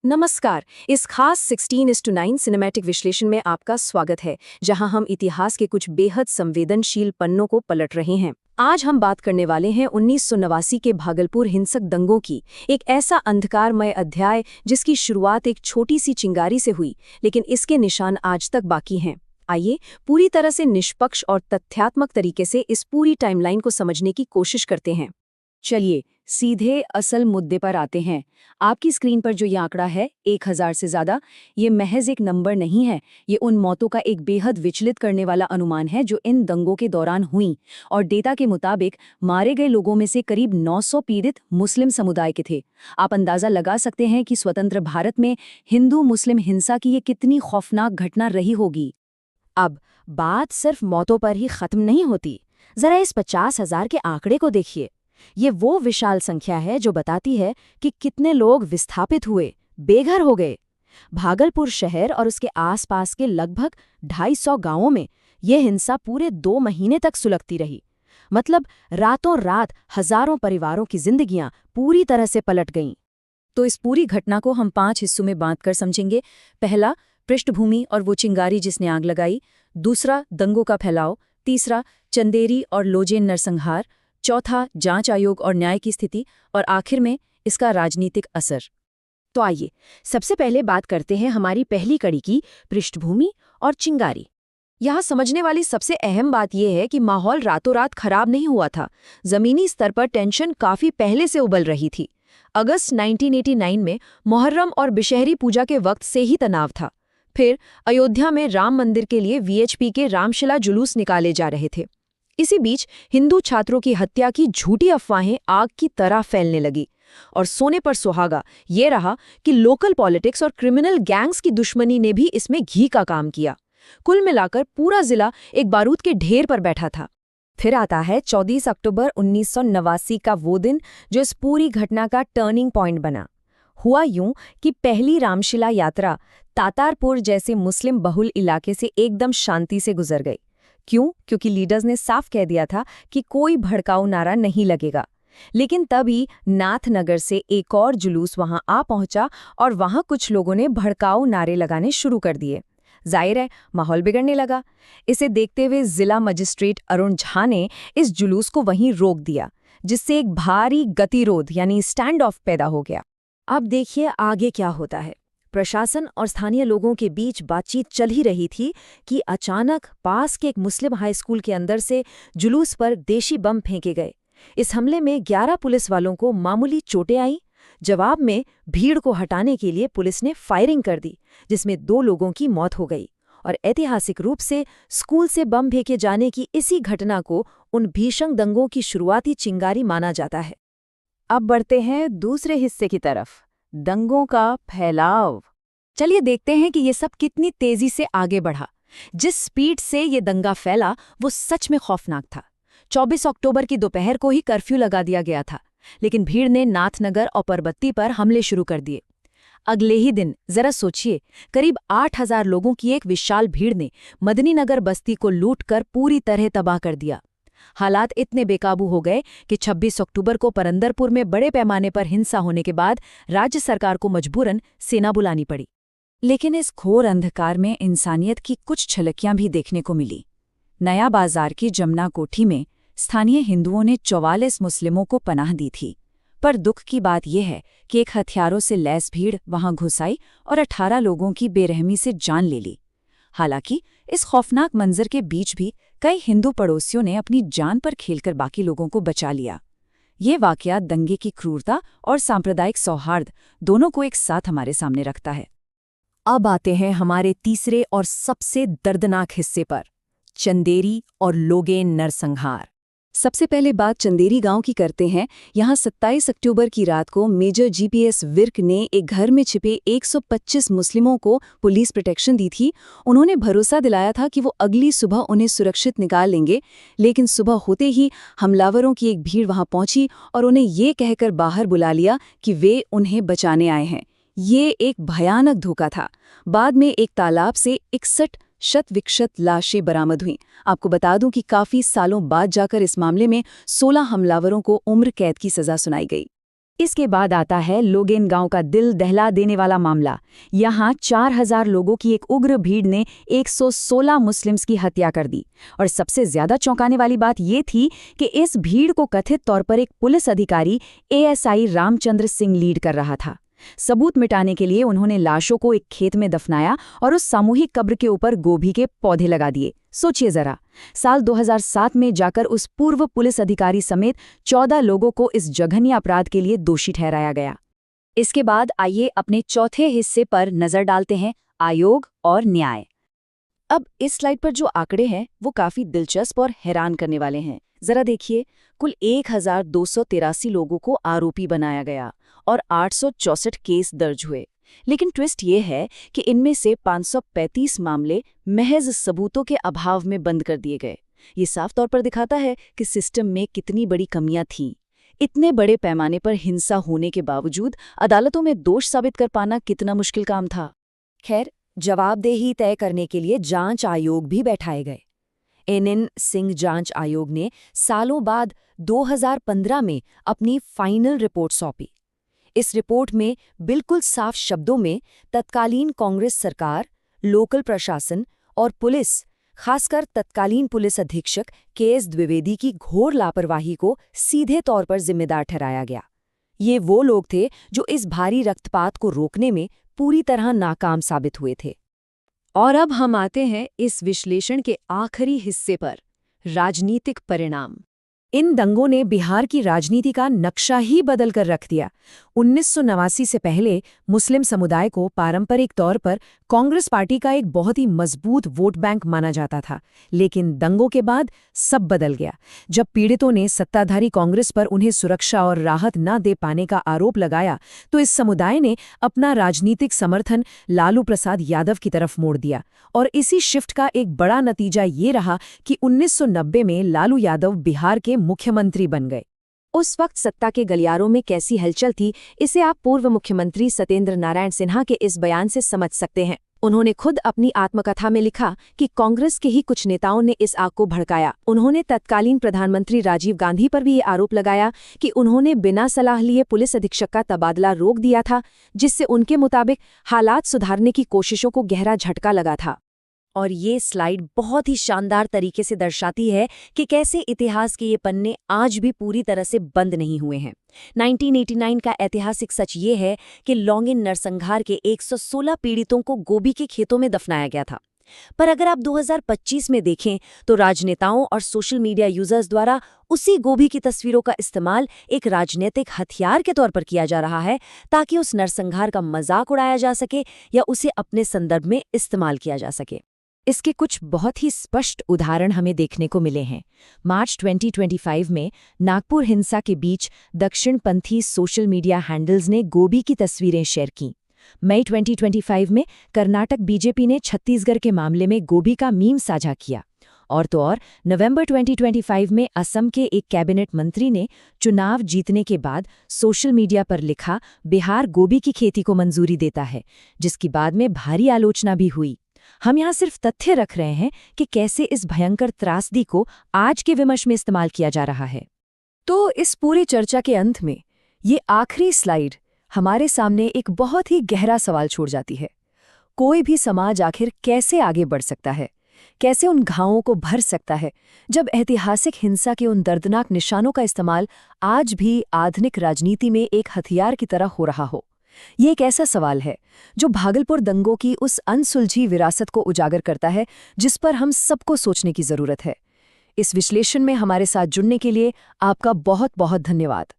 नमस्कार। इस खास 16:9 सिनेमैटिक विश्लेषण में आपका स्वागत है, जहां हम इतिहास के कुछ बेहद संवेदनशील पन्नों को पलट रहे हैं। आज हम बात करने वाले हैं 1989 के भागलपुर हिंसक दंगों की, एक ऐसा अंधकारमय अध्याय जिसकी शुरुआत एक छोटी सी चिंगारी से हुई, लेकिन इसके निशान आज तक बाकी हैं। आइए पूरी तरह से निष्पक्ष और तथ्यात्मक तरीके से इस पूरी टाइमलाइन को समझने की कोशिश करते हैं। चलिए सीधे असल मुद्दे पर आते हैं। आपकी स्क्रीन पर जो ये आंकड़ा है 1000 से ज्यादा, ये महज एक नंबर नहीं है। ये उन मौतों का एक बेहद विचलित करने वाला अनुमान है जो इन दंगों के दौरान हुई, और डेटा के मुताबिक मारे गए लोगों में से करीब 900 पीड़ित मुस्लिम समुदाय के थे। आप अंदाजा लगा सकते हैं कि स्वतंत्र भारत में हिंदू मुस्लिम हिंसा की ये कितनी खौफनाक घटना रही होगी। अब बात सिर्फ मौतों पर ही खत्म नहीं होती। जरा इस 50,000 के आंकड़े को देखिए। ये वो विशाल संख्या है जो बताती है कि कितने लोग विस्थापित हुए, बेघर हो गए। भागलपुर शहर और उसके आसपास के लगभग 250 गांवों में यह हिंसा पूरे 2 महीने तक सुलगती रही। मतलब रातों रात हजारों परिवारों की जिंदगियां पूरी तरह से पलट गईं। तो इस पूरी घटना को हम 5 हिस्सों में बांटकर समझेंगे। पहला, पृष्ठभूमि और वो चिंगारी जिसने आग लगाई। दूसरा, दंगों का फैलाव। तीसरा, चंदेरी और लोजेन नरसंहार। चौथा, जांच आयोग और न्याय की स्थिति। और आखिर में इसका राजनीतिक असर। तो आइए सबसे पहले बात करते हैं हमारी पहली कड़ी की, पृष्ठभूमि और चिंगारी। यहाँ समझने वाली सबसे अहम बात यह है कि माहौल रातों रात खराब नहीं हुआ था। जमीनी स्तर पर टेंशन काफी पहले से उबल रही थी। अगस्त 1989 में मुहर्रम और बिशहरी पूजा के वक्त से ही तनाव था। फिर अयोध्या में राम मंदिर के लिए वीएचपी के रामशिला जुलूस निकाले जा रहे थे। इसी बीच हिंदू छात्रों की हत्या की झूठी अफवाहें आग की तरह फैलने लगी। और सोने पर सुहागा ये रहा कि लोकल पॉलिटिक्स और क्रिमिनल गैंग्स की दुश्मनी ने भी इसमें घी का काम किया। कुल मिलाकर पूरा जिला एक बारूद के ढेर पर बैठा था। फिर आता है 24 अक्टूबर 1989 का वो दिन जो इस पूरी घटना का टर्निंग पॉइंट बना। हुआ यूं कि पहली रामशिला यात्रा तातारपुर जैसे मुस्लिम बहुल इलाके से एकदम शांति से गुजर गई। क्यों? क्योंकि लीडर्स ने साफ कह दिया था कि कोई भड़काऊ नारा नहीं लगेगा। लेकिन तभी नाथनगर से एक और जुलूस वहां आ पहुंचा और वहां कुछ लोगों ने भड़काऊ नारे लगाने शुरू कर दिए। जाहिर है माहौल बिगड़ने लगा। इसे देखते हुए जिला मजिस्ट्रेट अरुण झा ने इस जुलूस को वहीं रोक दिया, जिससे एक भारी गतिरोध यानी स्टैंड ऑफ पैदा हो गया। अब देखिए आगे क्या होता है। प्रशासन और स्थानीय लोगों के बीच बातचीत चल ही रही थी कि अचानक पास के एक मुस्लिम हाई स्कूल के अंदर से जुलूस पर देशी बम फेंके गए। इस हमले में 11 पुलिस वालों को मामूली चोटें आईं। जवाब में भीड़ को हटाने के लिए पुलिस ने फायरिंग कर दी, जिसमें 2 लोगों की मौत हो गई। और ऐतिहासिक रूप से स्कूल से बम फेंके जाने की इसी घटना को उन भीषण दंगों की शुरुआती चिंगारी माना जाता है। अब बढ़ते हैं दूसरे हिस्से की तरफ, दंगों का फैलाव। चलिए देखते हैं कि ये सब कितनी तेजी से आगे बढ़ा। जिस स्पीड से ये दंगा फैला वो सच में खौफनाक था। 24 अक्टूबर की दोपहर को ही कर्फ्यू लगा दिया गया था, लेकिन भीड़ ने नाथनगर और परबत्ती पर हमले शुरू कर दिए। अगले ही दिन जरा सोचिए, करीब 8000 लोगों की एक विशाल भीड़ ने मदनीनगर बस्ती को लूटकर पूरी तरह तबाह कर दिया। हालात इतने बेकाबू हो गए कि 26 अक्टूबर को परंदरपुर में बड़े पैमाने पर हिंसा होने के बाद राज्य सरकार को मजबूरन सेना बुलानी पड़ी। लेकिन इस घोर अंधकार में इंसानियत की कुछ झलकियां भी देखने को मिली। नया बाजार की जमुना कोठी में स्थानीय हिंदुओं ने 44 मुस्लिमों को पनाह दी थी। पर दुख की बात यह है कि एक हथियारों से लैस भीड़ वहां घुस आई और 18 लोगों की बेरहमी से जान ले ली। हालांकि इस खौफनाक मंजर के बीच भी कई हिंदू पड़ोसियों ने अपनी जान पर खेलकर बाकी लोगों को बचा लिया। ये वाकया दंगे की क्रूरता और सांप्रदायिक सौहार्द दोनों को एक साथ हमारे सामने रखता है। अब आते हैं हमारे तीसरे और सबसे दर्दनाक हिस्से पर, चंदेरी और लोगेन नरसंहार। सबसे पहले बात चंदेरी गांव की करते हैं। यहाँ 27 अक्टूबर की रात को मेजर जीपीएस विर्क ने एक घर में छिपे 125 मुस्लिमों को पुलिस प्रोटेक्शन दी थी। उन्होंने भरोसा दिलाया था कि वो अगली सुबह उन्हें सुरक्षित निकाल लेंगे। लेकिन सुबह होते ही हमलावरों की एक भीड़ वहां पहुंची और उन्हें ये कहकर बाहर बुला लिया कि वे उन्हें बचाने आए हैं। ये एक भयानक धोखा था। बाद में एक तालाब से 61 शत-विक्षत लाशें बरामद हुईं। आपको बता दूं कि काफी सालों बाद जाकर इस मामले में 16 हमलावरों को उम्र कैद की सजा सुनाई गई। इसके बाद आता है लोगेन गांव का दिल दहला देने वाला मामला। यहाँ 4000 लोगों की एक उग्र भीड़ ने 116 मुस्लिम्स की हत्या कर दी। और सबसे ज्यादा चौंकाने वाली बात ये थी कि इस भीड़ को कथित तौर पर एक पुलिस अधिकारी एएसआई रामचंद्र सिंह लीड कर रहा था। सबूत मिटाने के लिए उन्होंने लाशों को एक खेत में दफनाया और उस सामूहिक कब्र के ऊपर गोभी के पौधे लगा दिए। सोचिए जरा, साल 2007 में जाकर उस पूर्व पुलिस अधिकारी समेत 14 लोगों को इस जघन्य अपराध के लिए दोषी ठहराया गया। इसके बाद आइए अपने चौथे हिस्से पर नजर डालते हैं, आयोग और न्याय। अब इस स्लाइड पर जो आंकड़े हैं वो काफी दिलचस्प और हैरान करने वाले हैं। जरा देखिए, कुल 1283 लोगों को आरोपी बनाया गया और 864 केस दर्ज हुए। लेकिन ट्विस्ट ये है कि इनमें से 535 मामले महज सबूतों के अभाव में बंद कर दिए गए। ये साफ तौर पर दिखाता है कि सिस्टम में कितनी बड़ी कमियां थीं। इतने बड़े पैमाने पर हिंसा होने के बावजूद अदालतों में दोष साबित कर पाना कितना मुश्किल काम था। खैर, जवाबदेही तय करने के लिए जांच आयोग भी बैठाए गए। एनएन सिंह जांच आयोग ने सालों बाद 2015 में अपनी फाइनल रिपोर्ट सौंपी। इस रिपोर्ट में बिल्कुल साफ शब्दों में तत्कालीन कांग्रेस सरकार, लोकल प्रशासन और पुलिस, खासकर तत्कालीन पुलिस अधीक्षक केएस द्विवेदी की घोर लापरवाही को सीधे तौर पर जिम्मेदार ठहराया गया। ये वो लोग थे जो इस भारी रक्तपात को रोकने में पूरी तरह नाकाम साबित हुए थे। और अब हम आते हैं इस विश्लेषण के आखिरी हिस्से पर, राजनीतिक परिणाम। इन दंगों ने बिहार की राजनीति का नक्शा ही बदल कर रख दिया। 1989 से पहले मुस्लिम समुदाय को पारंपरिक तौर पर कांग्रेस पार्टी का एक बहुत ही मजबूत वोट बैंक माना जाता था। लेकिन दंगों के बाद सब बदल गया। जब पीड़ितों ने सत्ताधारी कांग्रेस पर उन्हें सुरक्षा और राहत न दे पाने का आरोप लगाया, तो इस समुदाय ने अपना राजनीतिक समर्थन लालू प्रसाद यादव की तरफ मोड़ दिया। और इसी शिफ्ट का एक बड़ा नतीजा ये रहा कि 1990 में लालू यादव बिहार के मुख्यमंत्री बन गए। उस वक्त सत्ता के गलियारों में कैसी हलचल थी, इसे आप पूर्व मुख्यमंत्री सत्येंद्र नारायण सिन्हा के इस बयान से समझ सकते हैं। उन्होंने खुद अपनी आत्मकथा में लिखा कि कांग्रेस के ही कुछ नेताओं ने इस आग को भड़काया। उन्होंने तत्कालीन प्रधानमंत्री राजीव गांधी पर भी ये आरोप लगाया कि उन्होंने बिना सलाह लिए पुलिस अधीक्षक का तबादला रोक दिया था, जिससे उनके मुताबिक हालात सुधारने की कोशिशों को गहरा झटका लगा था। और ये स्लाइड बहुत ही शानदार तरीके से दर्शाती है कि कैसे इतिहास के ये पन्ने आज भी पूरी तरह से बंद नहीं हुए हैं। 1989 का ऐतिहासिक सच ये है कि लॉन्गिन नरसंहार के 116 पीड़ितों को गोभी के खेतों में दफनाया गया था। पर अगर आप 2025 में देखें तो राजनेताओं और सोशल मीडिया यूजर्स द्वारा उसी गोभी की तस्वीरों का इस्तेमाल एक राजनीतिक हथियार के तौर पर किया जा रहा है, ताकि उस नरसंहार का मजाक उड़ाया जा सके या उसे अपने संदर्भ में इस्तेमाल किया जा सके। इसके कुछ बहुत ही स्पष्ट उदाहरण हमें देखने को मिले हैं। मार्च 2025 में नागपुर हिंसा के बीच दक्षिणपंथी सोशल मीडिया हैंडल्स ने गोभी की तस्वीरें शेयर कीं। मई 2025 में कर्नाटक बीजेपी ने छत्तीसगढ़ के मामले में गोभी का मीम साझा किया। और तो और नवंबर 2025 में असम के एक कैबिनेट मंत्री ने चुनाव जीतने के बाद सोशल मीडिया पर लिखा, बिहार गोभी की खेती को मंजूरी देता है, जिसकी बाद में भारी आलोचना भी हुई। हम यहाँ सिर्फ तथ्य रख रहे हैं कि कैसे इस भयंकर त्रासदी को आज के विमर्श में इस्तेमाल किया जा रहा है। तो इस पूरी चर्चा के अंत में ये आखिरी स्लाइड हमारे सामने एक बहुत ही गहरा सवाल छोड़ जाती है। कोई भी समाज आखिर कैसे आगे बढ़ सकता है, कैसे उन घावों को भर सकता है, जब ऐतिहासिक हिंसा के उन दर्दनाक निशानों का इस्तेमाल आज भी आधुनिक राजनीति में एक हथियार की तरह हो रहा हो। ये एक ऐसा सवाल है जो भागलपुर दंगों की उस अनसुलझी विरासत को उजागर करता है, जिस पर हम सबको सोचने की जरूरत है। इस विश्लेषण में हमारे साथ जुड़ने के लिए आपका बहुत बहुत धन्यवाद।